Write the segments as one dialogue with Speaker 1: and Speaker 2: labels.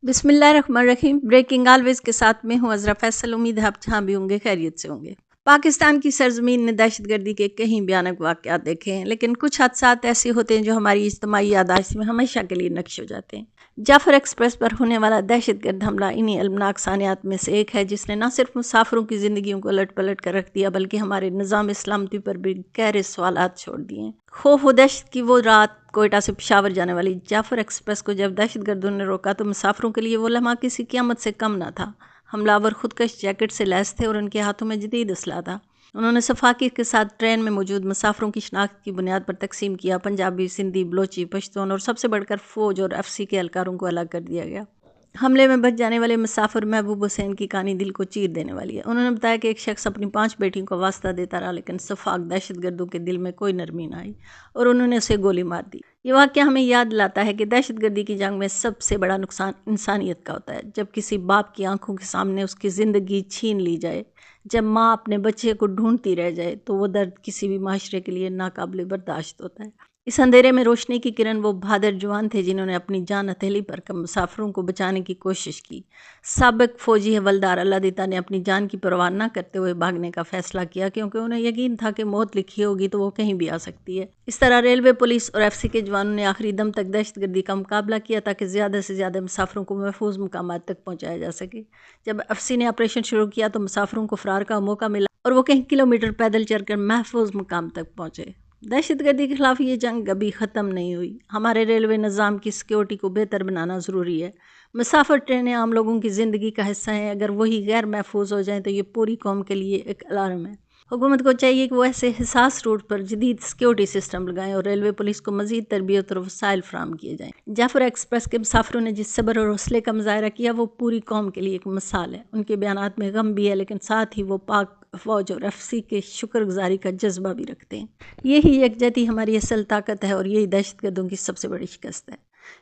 Speaker 1: बिस्मिल्लाहिर्रहमानिर्रहीम। Breaking always के साथ में हूँ अजरा फैसल। उम्मीद है आप जहाँ भी होंगे खैरियत से होंगे। पाकिस्तान की सरजमीन ने दहशतगर्दी के कई भयानक वाक़यात देखे हैं, लेकिन कुछ हादसात ऐसे होते हैं जो हमारी इज्तिमाई याददाश्त में हमेशा के लिए नक्श हो जाते हैं। जाफर एक्सप्रेस पर होने वाला दहशतगर्द हमला इन्हीं अलमनाक सानियात में से एक है, जिसने न सिर्फ मुसाफिरों की ज़िंदगियों को उलट पलट कर रख दिया, बल्कि हमारे निज़ाम सलामती पर भी गहरे सवालात छोड़ दिए हैं। खौफ व दहशत की वो रात, कोयटा से पेशावर जाने वाली जाफर एक्सप्रेस को जब दहशतगर्दों ने रोका तो मुसाफिरों के लिए वो लम्हा किसी क़यामत से कम न था। हमलावर खुदकश जैकेट से लैस थे और उनके हाथों में जदीद असला था। उन्होंने सफाकी के साथ ट्रेन में मौजूद मुसाफिरों की शनाख्त की बुनियाद पर तकसीम किया। पंजाबी, सिंधी, बलोची, पश्तून और सबसे बढ़कर फ़ौज और एफसी के एहलकारों को अलग कर दिया गया। हमले में बच जाने वाले मुसाफिर महबूब हुसैन की कहानी दिल को चीर देने वाली है। उन्होंने बताया कि एक शख्स अपनी 5 बेटियों को वास्ता देता रहा, लेकिन सफाक दहशतगर्दों के दिल में कोई नरमी न आई और उन्होंने उसे गोली मार दी। ये वाक़या हमें याद दिलाता है कि दहशतगर्दी की जंग में सबसे बड़ा नुकसान इंसानियत का होता है। जब किसी बाप की आंखों के सामने उसकी ज़िंदगी छीन ली जाए, जब माँ अपने बच्चे को ढूंढती रह जाए, तो वो दर्द किसी भी माशरे के लिए नाकाबिले बर्दाश्त होता है। इस अंधेरे में रोशनी की किरण वो बहादुर जवान थे जिन्होंने अपनी जान हथेली पर कर मुसाफिरों को बचाने की कोशिश की। साबिक फौजी हवलदार अल्लादिता ने अपनी जान की परवाह न करते हुए भागने का फैसला किया, क्योंकि उन्हें यकीन था कि मौत लिखी होगी तो वो कहीं भी आ सकती है। इस तरह रेलवे, पुलिस और एफसी के जवानों ने आखिरी दम तक दहशतगर्दी का मुकाबला किया ताकि ज़्यादा से ज़्यादा मुसाफिरों को महफूज मकामात तक पहुँचाया जा सके। जब एफसी ने ऑपरेशन शुरू किया तो मुसाफिरों को फरार का मौका मिला और वो कई किलोमीटर पैदल चलकर महफूज मुकाम तक पहुँचे। दहशतगर्दी के खिलाफ ये जंग अभी ख़त्म नहीं हुई। हमारे रेलवे निज़ाम की सिक्योरिटी को बेहतर बनाना ज़रूरी है। मुसाफिर ट्रेनें आम लोगों की ज़िंदगी का हिस्सा हैं। अगर वही गैर महफूज हो जाएं तो ये पूरी कौम के लिए एक अलार्म है। हुकूमत को चाहिए कि वो ऐसे हिसास रूट पर जदीद सिक्योरिटी सिस्टम लगाएं और रेलवे पुलिस को मज़ीद तरबियत और वसाइल फराहम किए जाएँ। जाफर एक्सप्रेस के मुसाफिरों ने जिस सब्र और हौसले का मुजाहरा किया, वो पूरी कौम के लिए एक मिसाल है। उनके बयानात में गम भी है, लेकिन साथ ही वो पाक फ़ौज और एफसी के शुक्रगुजारी का जज्बा भी रखते हैं। यही यकजहती हमारी असल ताकत है और यही दहशतगर्दों की सबसे बड़ी शिकस्त है।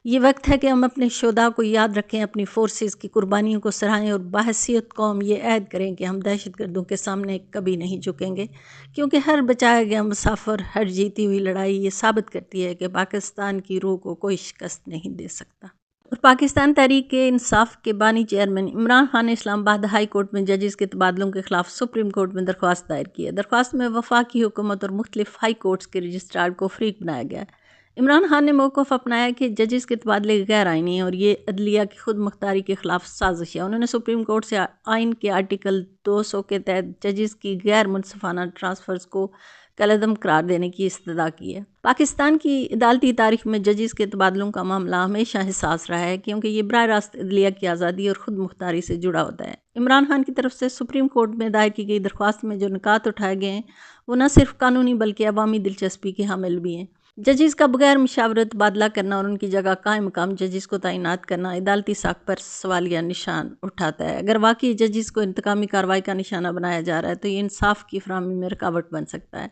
Speaker 1: ये वक्त है कि हम अपने शोधा को याद रखें, अपनी फोर्सेस की कुर्बानियों को सराहें और बाहसियत कौम ये ऐद करें कि हम दहशतगर्दों के सामने कभी नहीं झुकेंगे, क्योंकि हर बचाया गया मुसाफिर, हर जीती हुई लड़ाई ये साबित करती है कि पाकिस्तान की रूह को कोई शिकस्त नहीं दे सकता। और पाकिस्तान तहरीक इंसाफ के बानी चेयरमैन इमरान खान ने इस्लामाबाद हाई कोर्ट में जजेस के तबादलों के खिलाफ सुप्रीम कोर्ट में दरख्वास्त दायर की है। दरख्वास्त में वफाकी हुकूमत और मुख्तलिफ हाई कोर्ट्स के रजिस्ट्रार को फरीक बनाया गया है। इमरान खान ने मौक़िफ़ अपनाया कि जजेस के तबादले गैर आइनी हैं और ये अदलिया की खुद मुख्तारी के खिलाफ साजिश है। उन्होंने सुप्रीम कोर्ट से आइन के आर्टिकल 200 के तहत जजेस की गैर मुनसिफाना ट्रांसफ़र्स को कलअदम करार देने की इस्तदा की है। पाकिस्तान की अदालती तारीख में जजेस के तबादलों का मामला हमेशा हिसास रहा है, क्योंकि ये बराह रास्त अदलिया की आज़ादी और ख़ुद मुख्तारी से जुड़ा होता है। इमरान खान की तरफ से सुप्रीम कोर्ट में दायर की गई दरख्वास्त में जो निकात उठाए गए हैं, वो न सिर्फ कानूनी बल्कि अवामी दिलचस्पी के हामिल भी हैं। जजेस का बगैर मुशावरत तबादला करना और उनकी जगह कायम मकाम जजेस को तैनात करना अदालती साख पर सवालिया निशान उठाता है। अगर वाकई जजेस को इंतकामी कार्रवाई का निशाना बनाया जा रहा है तो ये इंसाफ की फराहमी में रुकावट बन सकता है।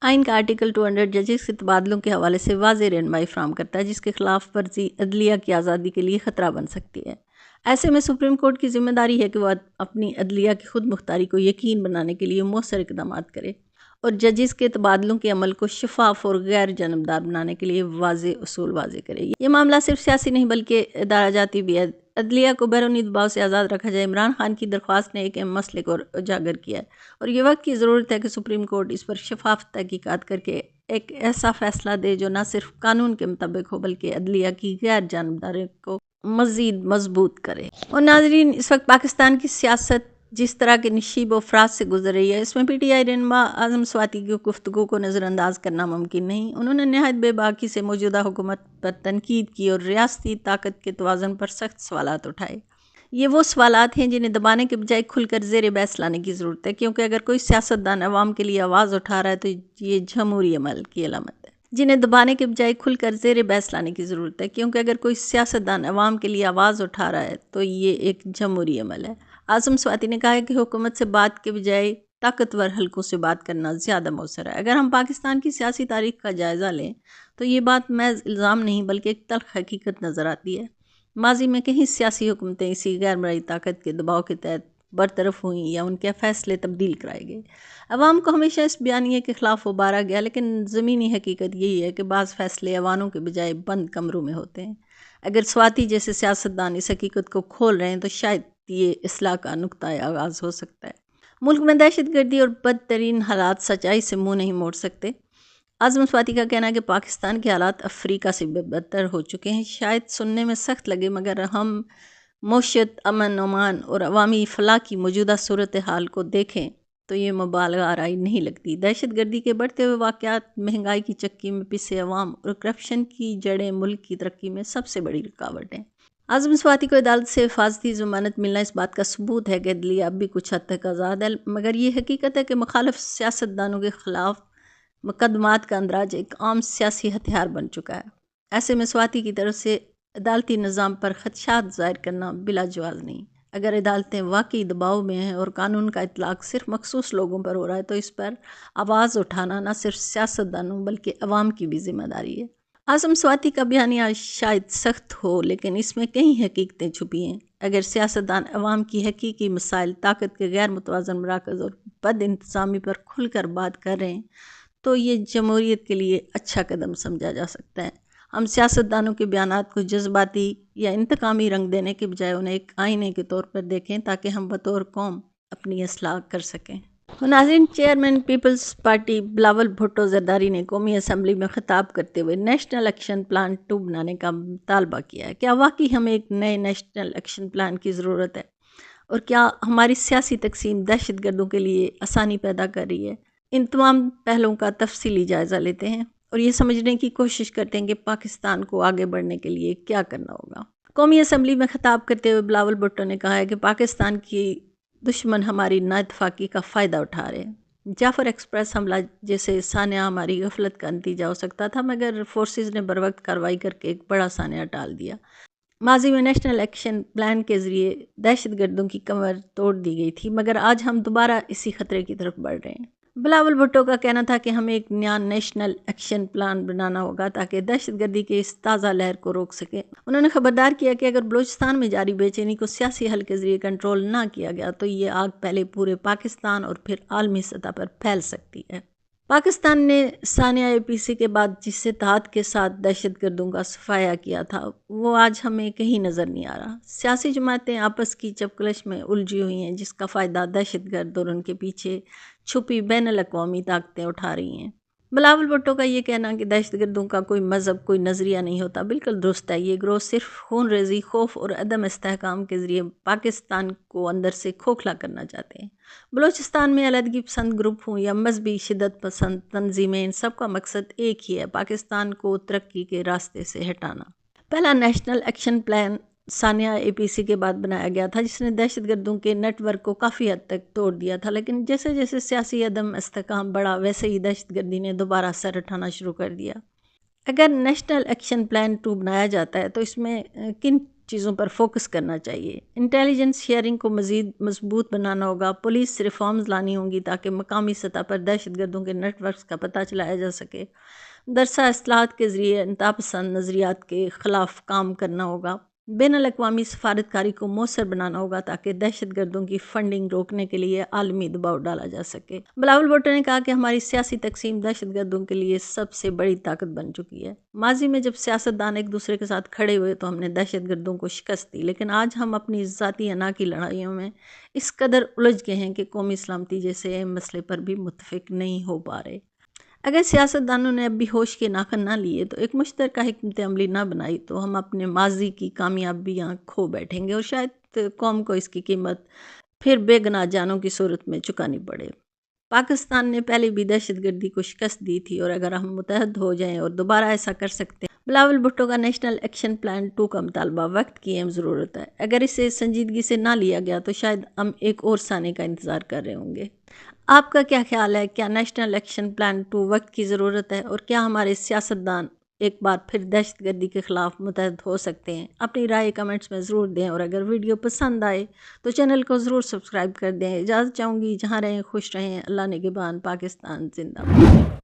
Speaker 1: आइन का आर्टिकल 200 जजेस के तबादलों के हवाले से वाज़ेह रहनुमाई फराहम करता है, जिसके खिलाफ वर्जी अदलिया की आज़ादी के लिए ख़तरा बन सकती है। ऐसे में सुप्रीम कोर्ट की जिम्मेदारी है कि वह अपनी अदलिया की खुद मुख्तारी को यकीन बनाने के लिए मौसर इक़दाम करे और जजेस के तबादलों के अमल को शफाफ और गैर जानबदार बनाने के लिए वाज़ेह उसूल वाज़ेह करे। ये मामला सिर्फ सियासी नहीं बल्कि इदारा जाती भी है। अदलिया को बैरूनी दबाव से आज़ाद रखा जाए। इमरान खान की दरख्वास्त ने एक अहम मसले को उजागर किया है और ये वक्त की ज़रूरत है कि सुप्रीम कोर्ट इस पर शफाफ तहकीकात करके एक ऐसा फ़ैसला दे जो न सिर्फ कानून के मुताबिक हो बल्कि अदलिया की गैर जानबदारी को मज़ीद मजबूत करे। और नाज़रीन, इस वक्त पाकिस्तान की सियासत जिस तरह के नशीब अफराद से गुजर रही है, इसमें PTI रहनुमा आज़म स्वाति की गुफ्तगू को नज़रअंदाज करना मुमकिन नहीं। उन्होंने नहायत बेबाकी से मौजूदा हुकूमत पर तनकीद की और रियासती ताकत के तवाज़ुन पर सख्त सवालात उठाए। ये वो सवालात हैं जिन्हें दबाने के बजाय खुलकर ज़ेर बहस लाने की ज़रूरत है, क्योंकि अगर कोई सियासतदान अवाम के लिए आवाज़ उठा रहा है तो ये जमहूरी अमल की अलामत है। जिन्हें दबाने के बजाय खुलकर ज़ेर बहस लाने की ज़रूरत है, क्योंकि अगर कोई सियासतदान अवाम के लिए आवाज़ उठा रहा है तो ये एक जमहूरी अमल है। आज़म स्वाति ने कहा है कि हुकूमत से बात के बजाय ताकतवर हलकों से बात करना ज़्यादा मौसर है। अगर हम पाकिस्तान की सियासी तारीख का जायज़ा लें तो ये बात महज इल्ज़ाम नहीं बल्कि एक तल्ख़ हकीकत नज़र आती है। माजी में कई सियासी हुकूमतें इसी गैर मरई ताकत के दबाव के तहत बरतरफ हुई या उनके फ़ैसले तब्दील कराए गए। अवाम को हमेशा इस बयानिए के ख़िलाफ़ उबारा गया, लेकिन ज़मीनी हकीकत यही है कि बाज़ फ़ैसले ऐवानों के बजाय बंद कमरों में होते हैं। اگر سواتی جیسے سیاستدان اس حقیقت کو کھول رہے ہیں تو شاید یہ اصلاح کا نقطۂ آغاز ہو سکتا ہے۔ ملک میں دہشت گردی اور بدترین حالات سچائی سے منہ نہیں موڑ سکتے۔ اعظم سواتی کا کہنا ہے کہ پاکستان کے حالات افریقہ سے بھی بدتر ہو چکے ہیں۔ شاید سننے میں سخت لگے مگر ہم معیشت، امن امان اور عوامی فلاح کی موجودہ صورتحال کو دیکھیں تو یہ مبالغہ آرائی نہیں لگتی۔ دہشت گردی کے بڑھتے ہوئے واقعات، مہنگائی کی چکی میں پسے عوام اور کرپشن کی جڑیں ملک کی ترقی میں سب سے بڑی رکاوٹ ہیں۔ اعظم سواتی کو عدالت سے حفاظتی ضمانت ملنا اس بات کا ثبوت ہے کہ عدلیہ اب بھی کچھ حد تک آزاد ہے، مگر یہ حقیقت ہے کہ مخالف سیاستدانوں کے خلاف مقدمات کا اندراج ایک عام سیاسی ہتھیار بن چکا ہے۔ ایسے میں سواتی کی طرف سے عدالتی نظام پر خدشات ظاہر کرنا بلا جواز نہیں۔ اگر عدالتیں واقعی دباؤ میں ہیں اور قانون کا اطلاق صرف مخصوص لوگوں پر ہو رہا ہے تو اس پر آواز اٹھانا نہ صرف سیاستدانوں بلکہ عوام کی بھی ذمہ داری ہے۔ اعظم سواتی کا بیانیہ شاید سخت ہو لیکن اس میں کئی حقیقتیں چھپی ہیں۔ اگر سیاستدان عوام کی حقیقی مسائل، طاقت کے غیر متوازن مراکز اور بد انتظامی پر کھل کر بات کر رہے ہیں تو یہ جمہوریت کے لیے اچھا قدم سمجھا جا سکتا ہے۔ ہم سیاستدانوں کے بیانات کو جذباتی یا انتقامی رنگ دینے کے بجائے انہیں ایک آئینے کے طور پر دیکھیں تاکہ ہم بطور قوم اپنی اصلاح کر سکیں۔ ناظرین، چیئرمین پیپلز پارٹی بلاول بھٹو زرداری نے قومی اسمبلی میں خطاب کرتے ہوئے نیشنل ایکشن پلان 2 بنانے کا مطالبہ کیا ہے۔ کیا واقعی ہمیں ایک نئے نیشنل ایکشن پلان کی ضرورت ہے؟ اور کیا ہماری سیاسی تقسیم دہشت گردوں کے لیے آسانی پیدا کر رہی ہے؟ ان تمام پہلوؤں کا تفصیلی جائزہ لیتے ہیں اور یہ سمجھنے کی کوشش کرتے ہیں کہ پاکستان کو آگے بڑھنے کے لیے کیا کرنا ہوگا۔ قومی اسمبلی میں خطاب کرتے ہوئے بلاول بھٹو نے کہا ہے کہ پاکستان کی دشمن ہماری نا اتفاقی کا فائدہ اٹھا رہے ہیں۔ جعفر ایکسپریس حملہ جیسے سانحہ ہماری غفلت کا نتیجہ ہو سکتا تھا مگر فورسز نے بروقت کارروائی کر کے ایک بڑا سانحہ ٹال دیا۔ ماضی میں نیشنل ایکشن پلان کے ذریعے دہشت گردوں کی کمر توڑ دی گئی تھی مگر آج ہم دوبارہ اسی خطرے کی طرف بڑھ رہے ہیں۔ بلاول بھٹو کا کہنا تھا کہ ہمیں ایک نیا نیشنل ایکشن پلان بنانا ہوگا تاکہ دہشت گردی کے اس تازہ لہر کو روک سکے۔ انہوں نے خبردار کیا کہ اگر بلوچستان میں جاری بے چینی کو سیاسی حل کے ذریعے کنٹرول نہ کیا گیا تو یہ آگ پہلے پورے پاکستان اور پھر عالمی سطح پر پھیل سکتی ہے۔ پاکستان نے سانحہ APC کے بعد جس اتحاد کے ساتھ دہشت گردوں کا صفایا کیا تھا وہ آج ہمیں کہیں نظر نہیں آ رہا۔ سیاسی جماعتیں آپس کی چپکلش میں الجھی ہوئی ہیں جس کا فائدہ دہشت گرد اور ان کے پیچھے چھپی بین الاقوامی طاقتیں اٹھا رہی ہیں۔ بلاول بھٹو کا یہ کہنا کہ دہشت گردوں کا کوئی مذہب، کوئی نظریہ نہیں ہوتا، بالکل درست ہے۔ یہ گروہ صرف خون ریزی، خوف اور عدم استحکام کے ذریعے پاکستان کو اندر سے کھوکھلا کرنا چاہتے ہیں۔ بلوچستان میں علیحدگی پسند گروپ ہوں یا مذہبی شدت پسند تنظیمیں، ان سب کا مقصد ایک ہی ہے، پاکستان کو ترقی کے راستے سے ہٹانا۔ پہلا نیشنل ایکشن پلان سانحہ APC کے بعد بنایا گیا تھا جس نے دہشت گردوں کے نیٹ ورک کو کافی حد تک توڑ دیا تھا، لیکن جیسے جیسے سیاسی عدم استحکام بڑھا ویسے ہی دہشت گردی نے دوبارہ سر اٹھانا شروع کر دیا۔ اگر نیشنل ایکشن پلان 2 بنایا جاتا ہے تو اس میں کن چیزوں پر فوکس کرنا چاہیے؟ انٹیلیجنس شیئرنگ کو مزید مضبوط بنانا ہوگا، پولیس ریفارمز لانی ہوں گی تاکہ مقامی سطح پر دہشت گردوں کے نیٹ ورکس کا پتہ چلایا جا سکے، درسہ اصلاحات کے ذریعے انتہا پسند نظریات کے خلاف کام کرنا ہوگا، بین الاقوامی سفارتکاری کو مؤثر بنانا ہوگا تاکہ دہشت گردوں کی فنڈنگ روکنے کے لیے عالمی دباؤ ڈالا جا سکے۔ بلاول بھٹو نے کہا کہ ہماری سیاسی تقسیم دہشت گردوں کے لیے سب سے بڑی طاقت بن چکی ہے۔ ماضی میں جب سیاستدان ایک دوسرے کے ساتھ کھڑے ہوئے تو ہم نے دہشت گردوں کو شکست دی، لیکن آج ہم اپنی ذاتی انا کی لڑائیوں میں اس قدر الجھ گئے ہیں کہ قومی سلامتی جیسے اہم مسئلے پر بھی متفق نہیں ہو پا رہے۔ اگر سیاستدانوں نے اب بھی ہوش کے ناخن نہ لیے تو ایک مشترکہ حکمت عملی نہ بنائی تو ہم اپنے ماضی کی کامیابیاں کھو بیٹھیں گے اور شاید قوم کو اس کی قیمت پھر بے گناہ جانوں کی صورت میں چکانی پڑے۔ پاکستان نے پہلے بھی دہشت گردی کو شکست دی تھی اور اگر ہم متحد ہو جائیں اور دوبارہ ایسا کر سکتے ہیں۔ بلاول بھٹو کا نیشنل ایکشن پلان 2 کا مطالبہ وقت کی اہم ضرورت ہے۔ اگر اسے سنجیدگی سے نہ لیا گیا تو شاید ہم ایک اور سانحے کا انتظار کر رہے ہوں گے۔ آپ کا کیا خیال ہے؟ کیا نیشنل ایکشن پلان 2 وقت کی ضرورت ہے اور کیا ہمارے سیاستدان ایک بار پھر دہشت گردی کے خلاف متحد ہو سکتے ہیں؟ اپنی رائے کمنٹس میں ضرور دیں اور اگر ویڈیو پسند آئے تو چینل کو ضرور سبسکرائب کر دیں۔ اجازت چاہوں گی، جہاں رہیں خوش رہیں، اللہ نگہبان، پاکستان زندہ باد۔